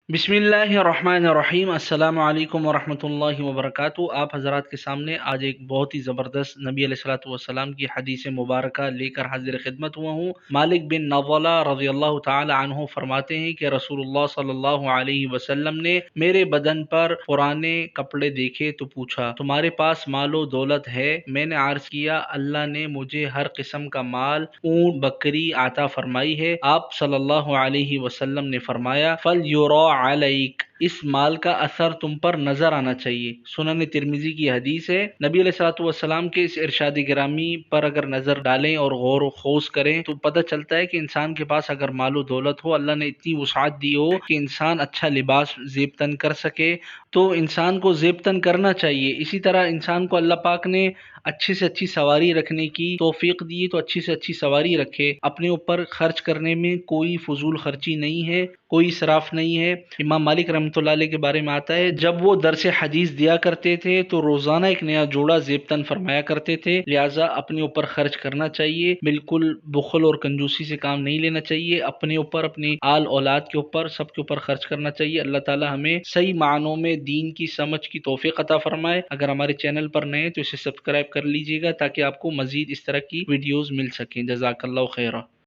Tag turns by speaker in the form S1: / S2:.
S1: बिस्मिल्लाहिर्रहमानिर्रहीम। अस्सलाम वालेकुम वरहमतुल्लाहि वबरकातुहू। आप हज़रात के सामने आज एक बहुत ही ज़बरदस्त नबी अलैहिस्सलातु वस्सलाम की हदीस मुबारका लेकर हाजिर खिदमत हुआ हूँ। मालिक बिन नवला रज़ियल्लाहु ताला अन्हु फरमाते हैं कि रसूलुल्लाह सल्लल्लाहु अलैहि वसल्लम ने मेरे बदन पर पुराने कपड़े देखे तो पूछा, तुम्हारे पास मालो दौलत है? मैंने अर्ज किया, अल्लाह ने मुझे हर किस्म का माल, ऊंट, बकरी अता फरमाई है। आप सल्लल्लाहु अलैहि वसल्लम ने फरमाया, फल युरा अलैक, इस माल का असर तुम पर नजर आना चाहिए। सुनन तिरमिजी की हदीस है। नबी अलैहिस्सलातु वस्सलाम के इस इरशाद गिरामी पर अगर नजर डालें और गौर व खोज करें तो पता चलता है कि इंसान के पास अगर मालो दौलत हो, अल्लाह ने इतनी वसाअत दी हो कि इंसान अच्छा लिबास जेब तन कर सके, तो इंसान को जेब तन करना चाहिए। इसी तरह इंसान को अल्लाह पाक ने अच्छी से अच्छी सवारी रखने की तौफीक दी, तो अच्छी से अच्छी सवारी रखे। अपने ऊपर खर्च करने में कोई फजूल खर्ची नहीं है, कोई इसराफ नहीं है। इमाम मालिक रहमतुल्लाह अलैह के बारे में आता है, जब वो दरस हदीस दिया करते थे तो रोजाना एक नया जोड़ा जेब तन फरमाया करते थे। लिहाजा अपने ऊपर खर्च करना चाहिए, बिल्कुल बुखल और कंजूसी से काम नहीं लेना चाहिए। अपने ऊपर, अपनी आल औलाद के ऊपर, सबके ऊपर खर्च करना चाहिए। अल्लाह ताला हमें सही मानों में दीन की समझ की तौफीक अता फरमाए। अगर हमारे चैनल पर नए तो इसे सब्सक्राइब कर लीजिएगा ताकि आपको मजीद इस तरह की वीडियोस मिल सकें। जज़ाकल्लाहु खैरा।